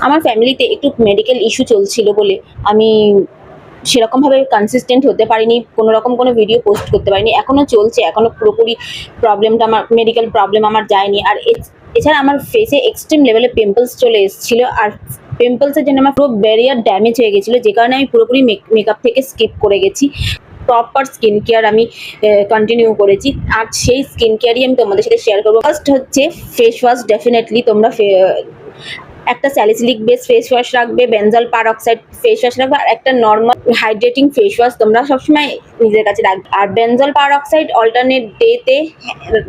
আমার ফ্যামিলিতে একটু মেডিকেল ইস্যু চলছিল বলে আমি সেরকমভাবে কনসিস্টেন্ট হতে পারিনি, কোনো রকম কোনো ভিডিও পোস্ট করতে পারিনি। এখনও চলছে, এখনও পুরোপুরি প্রবলেমটা আমার মেডিকেল প্রবলেম আমার যায়নি। আর এছাড়া আমার ফেসে এক্সট্রিম লেভেলে পিম্পলস চলে এসেছিলো, আর পিম্পলসের জন্য আমার পুরো ব্যারিয়ার ড্যামেজ হয়ে গেছিলো, যে কারণে আমি পুরোপুরি মেকআপ থেকে স্কিপ করে গেছি। প্রপার স্কিন কেয়ার আমি কন্টিনিউ করেছি, আর সেই স্কিন কেয়ারই আমি তোমাদের সাথে শেয়ার করবো। ফার্স্ট হচ্ছে ফেস ওয়াশ। ডেফিনেটলি তোমরা একটা স্যালিসিলিক বেস ফেস ওয়াশ রাখবে, বেনজল পারঅক্সাইড ফেস ওয়াশ রাখবে, আর একটা নর্মাল হাইড্রেটিং ফেস ওয়াশ তোমরা সবসময় নিজের কাছে রাখবে। আর বেনজল পারঅক্সাইড অল্টারনেট ডেতে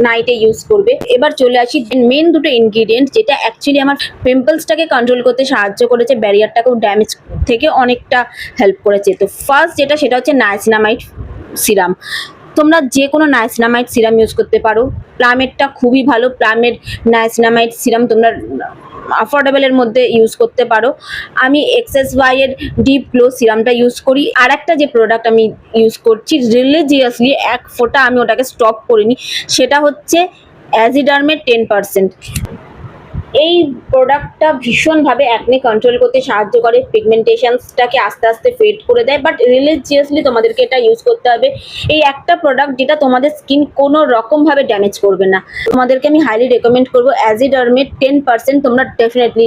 নাইটে ইউজ করবে। এবার চলে আসি মেন দুটো ইনগ্রিডিয়েন্ট, যেটা অ্যাকচুয়ালি আমার পিম্পলসটাকে কন্ট্রোল করতে সাহায্য করেছে, ব্যারিয়ারটাকেও ড্যামেজ থেকে অনেকটা হেল্প করেছে। তো ফার্স্ট সেটা হচ্ছে নায়াসিনামাইড সিরাম। তোমরা যে কোনো নায়াসিনামাইড সিরাম ইউজ করতে পারো। প্লামেরটা খুবই ভালো, প্লামের নায়াসিনামাইড সিরাম তোমরা অ্যাফোর্ডেবলের মধ্যে ইউজ করতে পারো। আমি XSY এর ডিপ গ্লো সিরামটা ইউজ করি। আর একটা যে প্রোডাক্ট আমি ইউজ করছি রিলিজিয়াসলি, এক ফোঁটা আমি ওটাকে স্টপ করিনি, সেটা হচ্ছে অ্যাজিডার্মের 10%। এই প্রোডাক্টটা ভীষণভাবে অ্যাকনে কন্ট্রোল করতে সাহায্য করে, পিগমেন্টেশনসটাকে আস্তে আস্তে ফেড করে দেয়। বাট রিলিজিয়াসলি তোমাদেরকে এটা ইউজ করতে হবে। এই একটা প্রোডাক্ট যেটা তোমাদের স্কিন কোনো রকমভাবে ড্যামেজ করবে না। তোমাদেরকে আমি হাইলি রেকমেন্ড করবো অ্যাজিডার্মের 10%। তোমরা ডেফিনেটলি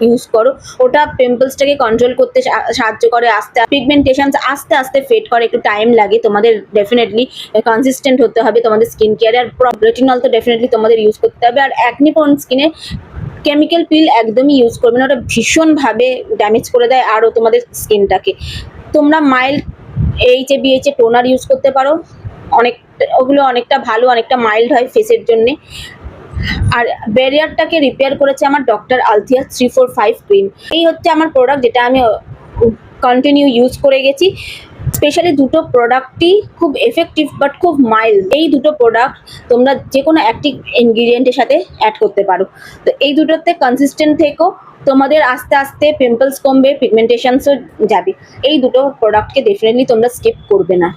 ইউজ করো। ওটা পিম্পলসটাকে কন্ট্রোল করতে সাহায্য করে, পিগমেন্টেশনস আস্তে আস্তে ফেড করে, একটু টাইম লাগে। তোমাদের ডেফিনেটলি কনসিস্টেন্ট হতে হবে তোমাদের স্কিন কেয়ারে। আর রেটিনল তো ডেফিনেটলি তোমাদের ইউজ করতে হবে। আর অ্যাকনি প্রোন স্কিনে কেমিক্যাল পিল একদমই ইউজ করবে না, ওটা ভীষণভাবে ড্যামেজ করে দেয় আরও তোমাদের স্কিনটাকে। তোমরা মাইল্ড HA/BHA টোনার ইউজ করতে পারো, ওগুলো অনেকটা ভালো, অনেকটা মাইল্ড হয় ফেসের জন্যে। আর ব্যারিয়ারটাকে রিপেয়ার করেছে আমার ডক্টর আলথিয়া 345 ক্রিম। এই হচ্ছে আমার প্রোডাক্ট, যেটা আমি কন্টিনিউ ইউজ করে গেছি। স্পেশালি দুটো প্রোডাক্টই খুব এফেক্টিভ বাট খুব মাইল্ড। এই দুটো প্রোডাক্ট তোমরা যে কোনো অ্যাক্টিভ ইনগ্রিডিয়েন্টের সাথে অ্যাড করতে পারো। তো এই দুটোতে কনসিস্টেন্ট থেকো, তোমাদের আস্তে আস্তে পিম্পলস কমবে, পিগমেন্টেশনসও যাবে। এই দুটো প্রোডাক্টকে ডেফিনেটলি তোমরা স্কিপ করবে না।